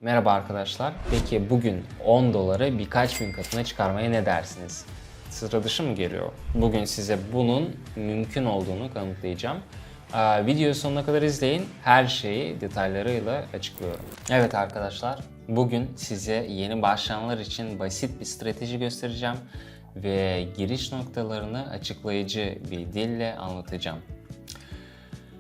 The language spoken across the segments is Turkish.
Merhaba arkadaşlar. Peki bugün 10 doları birkaç bin katına çıkarmaya ne dersiniz? Sıra dışı mı geliyor? Bugün size bunun mümkün olduğunu kanıtlayacağım. Videoyu sonuna kadar izleyin. Her şeyi detaylarıyla açıklıyorum. Evet arkadaşlar, bugün size yeni başlayanlar için basit bir strateji göstereceğim ve giriş noktalarını açıklayıcı bir dille anlatacağım.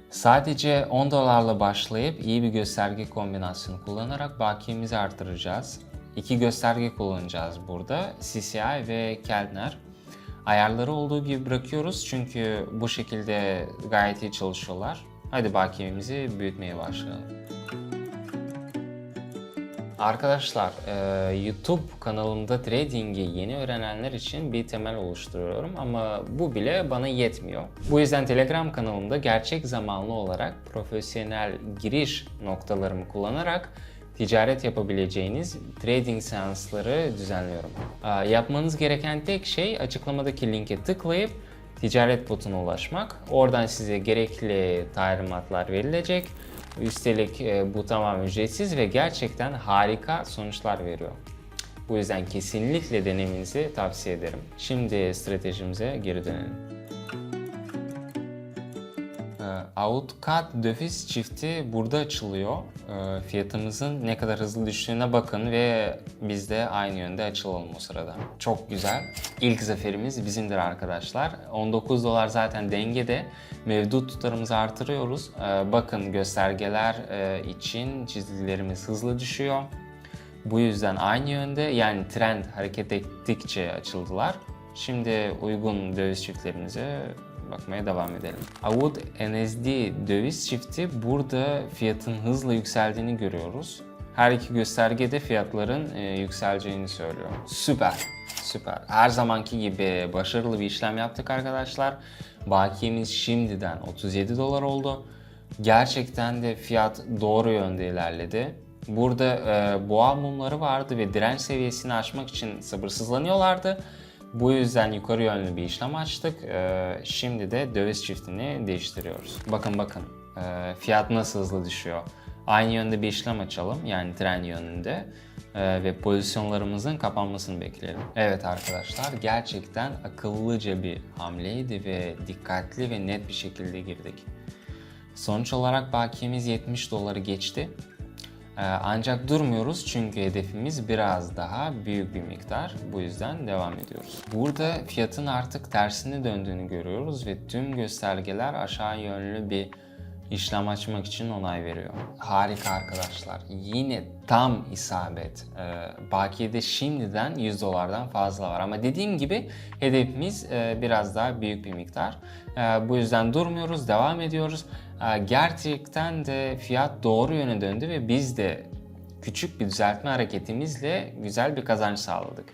Sadece 10 dolarla başlayıp iyi bir gösterge kombinasyonu kullanarak bakiyemizi artıracağız. İki gösterge kullanacağız burada. CCI ve Keltner. Ayarları olduğu gibi bırakıyoruz çünkü bu şekilde gayet iyi çalışıyorlar. Hadi bakiyemizi büyütmeye başlayalım. Arkadaşlar, YouTube kanalımda trading'i yeni öğrenenler için bir temel oluşturuyorum ama bu bile bana yetmiyor. Bu yüzden Telegram kanalımda gerçek zamanlı olarak profesyonel giriş noktalarımı kullanarak ticaret yapabileceğiniz trading seansları düzenliyorum. Yapmanız gereken tek şey açıklamadaki linke tıklayıp ticaret botuna ulaşmak. Oradan size gerekli talimatlar verilecek. Üstelik bu tamamen ücretsiz ve gerçekten harika sonuçlar veriyor. Bu yüzden kesinlikle denemenizi tavsiye ederim. Şimdi stratejimize geri dönelim. Outcut döviz çifti burada açılıyor. Fiyatımızın ne kadar hızlı düştüğüne bakın ve biz de aynı yönde açılalım o sırada. Çok güzel. İlk zaferimiz bizimdir arkadaşlar. 19 dolar zaten dengede. Mevcut tutarımızı artırıyoruz. Bakın göstergeler için çizgilerimiz hızlı düşüyor. Bu yüzden aynı yönde, yani trend hareket ettikçe açıldılar. Şimdi uygun döviz çiftlerimize bakmaya devam edelim. AUD NSD döviz çifti, burada fiyatın hızla yükseldiğini görüyoruz. Her iki göstergede fiyatların yükseleceğini söylüyor. Süper. Süper. Her zamanki gibi başarılı bir işlem yaptık arkadaşlar. Bakiyemiz şimdiden 37 dolar oldu. Gerçekten de fiyat doğru yönde ilerledi. Burada boğa mumları vardı ve direnç seviyesini aşmak için sabırsızlanıyorlardı. Bu yüzden yukarı yönlü bir işlem açtık. Şimdi de döviz çiftini değiştiriyoruz. Bakın fiyat nasıl hızlı düşüyor. Aynı yönde bir işlem açalım, yani trend yönünde ve pozisyonlarımızın kapanmasını bekleyelim. Evet arkadaşlar, gerçekten akıllıca bir hamleydi ve dikkatli ve net bir şekilde girdik. Sonuç olarak bakiyemiz 70 doları geçti. Ancak durmuyoruz çünkü hedefimiz biraz daha büyük bir miktar. Bu yüzden devam ediyoruz. Burada fiyatın artık tersine döndüğünü görüyoruz ve tüm göstergeler aşağı yönlü bir işlem açmak için onay veriyor. Harika arkadaşlar. Yine tam isabet. Bakiyede şimdiden 100 dolardan fazla var. Ama dediğim gibi hedefimiz biraz daha büyük bir miktar. Bu yüzden durmuyoruz, devam ediyoruz. Gerçekten de fiyat doğru yöne döndü ve biz de küçük bir düzeltme hareketimizle güzel bir kazanç sağladık.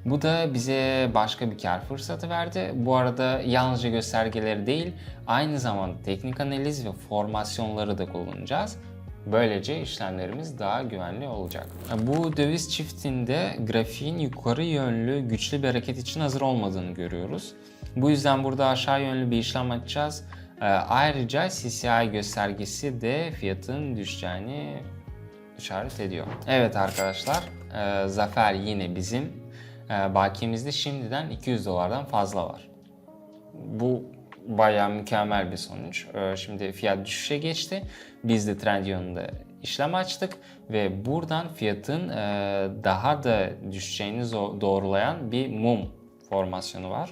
Bu da bize başka bir kar fırsatı verdi. Bu arada yalnızca göstergeleri değil, aynı zamanda teknik analiz ve formasyonları da kullanacağız. Böylece işlemlerimiz daha güvenli olacak. Bu döviz çiftinde grafiğin yukarı yönlü güçlü bir hareket için hazır olmadığını görüyoruz. Bu yüzden burada aşağı yönlü bir işlem açacağız. Ayrıca CCI göstergesi de fiyatın düşeceğini işaret ediyor. Evet arkadaşlar, zafer yine bizim. Bakiyemizde şimdiden 200 dolardan fazla var. Bu bayağı mükemmel bir sonuç. Şimdi fiyat düşüşe geçti. Biz de trend yönünde işlem açtık ve buradan fiyatın daha da düşeceğini doğrulayan bir mum formasyonu var.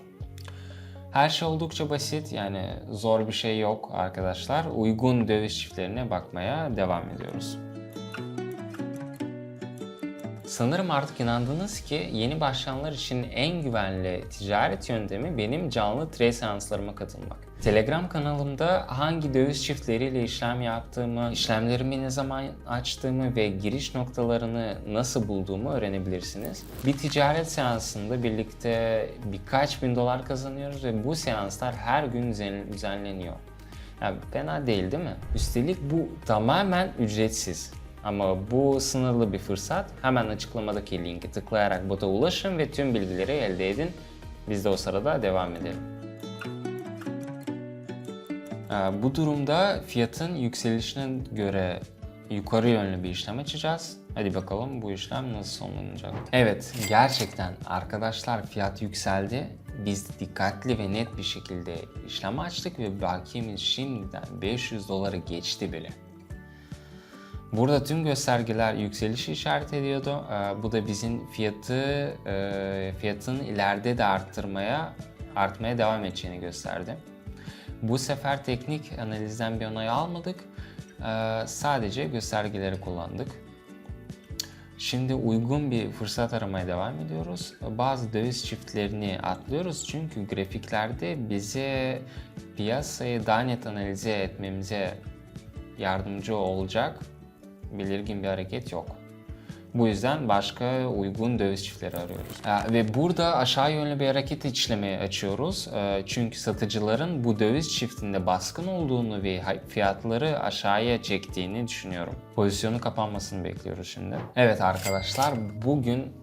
Her şey oldukça basit, yani zor bir şey yok arkadaşlar. Uygun döviz çiftlerine bakmaya devam ediyoruz. Sanırım artık inandınız ki yeni başlayanlar için en güvenli ticaret yöntemi benim canlı trade seanslarıma katılmak. Telegram kanalımda hangi döviz çiftleriyle işlem yaptığımı, işlemlerimi ne zaman açtığımı ve giriş noktalarını nasıl bulduğumu öğrenebilirsiniz. Bir ticaret seansında birlikte birkaç bin dolar kazanıyoruz ve bu seanslar her gün düzenleniyor. Yani fena değil, değil mi? Üstelik bu tamamen ücretsiz. Ama bu sınırlı bir fırsat. Hemen açıklamadaki linki tıklayarak bota ulaşın ve tüm bilgileri elde edin. Biz de o sırada devam edelim. Bu durumda fiyatın yükselişine göre yukarı yönlü bir işlem açacağız. Hadi bakalım bu işlem nasıl sonlanacak. Evet, gerçekten arkadaşlar fiyat yükseldi. Biz dikkatli ve net bir şekilde işlem açtık ve bakiyemiz şimdiden 500 doları geçti bile. Burada tüm göstergeler yükselişi işaret ediyordu. Bu da bizim fiyatın ileride de artmaya devam edeceğini gösterdi. Bu sefer teknik analizden bir onay almadık. Sadece göstergeleri kullandık. Şimdi uygun bir fırsat aramaya devam ediyoruz. Bazı döviz çiftlerini atlıyoruz çünkü grafiklerde bize piyasayı daha net analize etmemize yardımcı olacak belirgin bir hareket yok. Bu yüzden başka uygun döviz çiftleri arıyoruz. Ve burada aşağı yönlü bir hareket işlemi açıyoruz. Çünkü satıcıların bu döviz çiftinde baskın olduğunu ve fiyatları aşağıya çektiğini düşünüyorum. Pozisyonun kapanmasını bekliyoruz şimdi. Evet arkadaşlar, bugün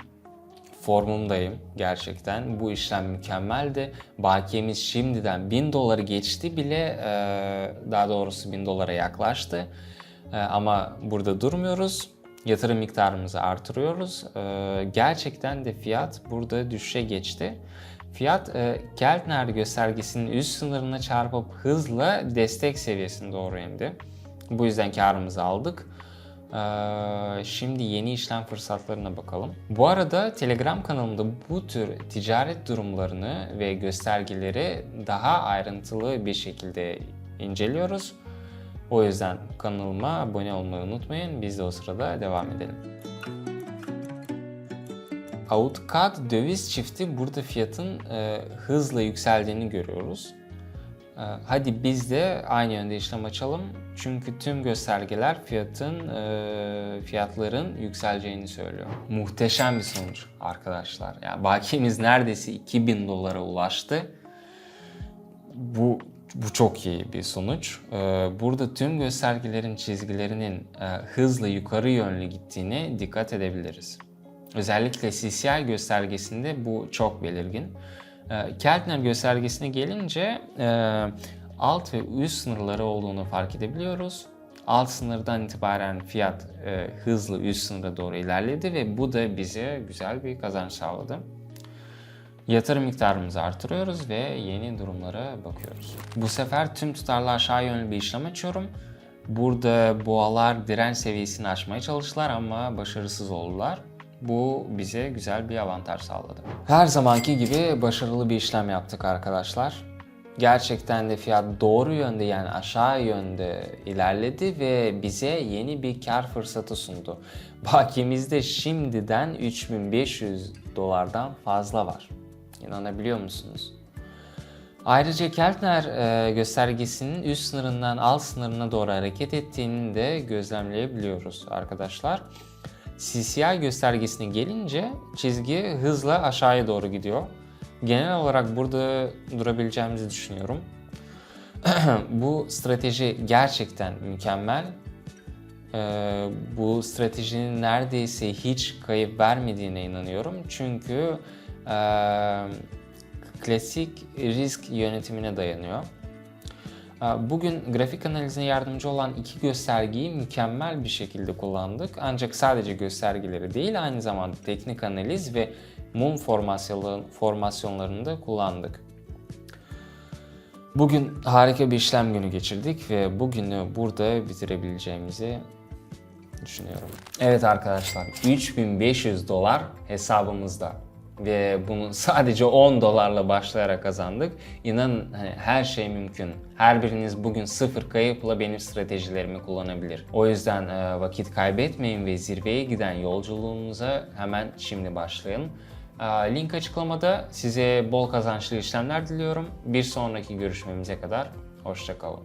formumdayım gerçekten. Bu işlem mükemmeldi. Bakiyemiz şimdiden 1000 doları geçti bile, daha doğrusu 1000 dolara yaklaştı. Ama burada durmuyoruz. Yatırım miktarımızı artırıyoruz. Gerçekten de fiyat burada düşüşe geçti. Fiyat Keltner göstergesinin üst sınırına çarpıp hızla destek seviyesine doğru indi. Bu yüzden karımızı aldık. Şimdi yeni işlem fırsatlarına bakalım. Bu arada Telegram kanalımda bu tür ticaret durumlarını ve göstergeleri daha ayrıntılı bir şekilde inceliyoruz. O yüzden kanalıma abone olmayı unutmayın. Biz de o sırada devam edelim. AUD-CAD döviz çifti burada fiyatın hızla yükseldiğini görüyoruz. Hadi biz de aynı yönde işlem açalım. Çünkü tüm göstergeler fiyatların yükseleceğini söylüyor. Muhteşem bir sonuç arkadaşlar. Yani bakiyemiz neredeyse 2000 dolara ulaştı. Bu çok iyi bir sonuç. Burada tüm göstergelerin çizgilerinin hızla yukarı yönlü gittiğine dikkat edebiliriz. Özellikle CCI göstergesinde bu çok belirgin. Keltner göstergesine gelince alt ve üst sınırları olduğunu fark edebiliyoruz. Alt sınırdan itibaren fiyat hızla üst sınıra doğru ilerledi ve bu da bize güzel bir kazanç sağladı. Yatırım miktarımızı artırıyoruz ve yeni durumlara bakıyoruz. Bu sefer tüm tutarlı aşağı yönlü bir işlem açıyorum. Burada boğalar direnç seviyesini aşmaya çalıştılar ama başarısız oldular. Bu bize güzel bir avantaj sağladı. Her zamanki gibi başarılı bir işlem yaptık arkadaşlar. Gerçekten de fiyat doğru yönde, yani aşağı yönde ilerledi ve bize yeni bir kar fırsatı sundu. Bakiyemizde şimdiden 3500 dolardan fazla var. İnanabiliyor musunuz? Ayrıca Keltner göstergesinin üst sınırından alt sınırına doğru hareket ettiğini de gözlemleyebiliyoruz arkadaşlar. CCI göstergesine gelince çizgi hızla aşağıya doğru gidiyor. Genel olarak burada durabileceğimizi düşünüyorum. Bu strateji gerçekten mükemmel. Bu stratejinin neredeyse hiç kayıp vermediğine inanıyorum. Çünkü klasik risk yönetimine dayanıyor. Bugün grafik analizine yardımcı olan iki göstergeyi mükemmel bir şekilde kullandık. Ancak sadece göstergeleri değil, aynı zamanda teknik analiz ve mum formasyonlarını da kullandık. Bugün harika bir işlem günü geçirdik ve bugünü burada bitirebileceğimizi düşünüyorum. Evet arkadaşlar, 3500 dolar hesabımızda. Ve bunu sadece 10 dolarla başlayarak kazandık. İnanın her şey mümkün. Her biriniz bugün sıfır kayıpla benim stratejilerimi kullanabilir. O yüzden vakit kaybetmeyin ve zirveye giden yolculuğunuza hemen şimdi başlayın. Link açıklamada. Size bol kazançlı işlemler diliyorum. Bir sonraki görüşmemize kadar hoşça kalın.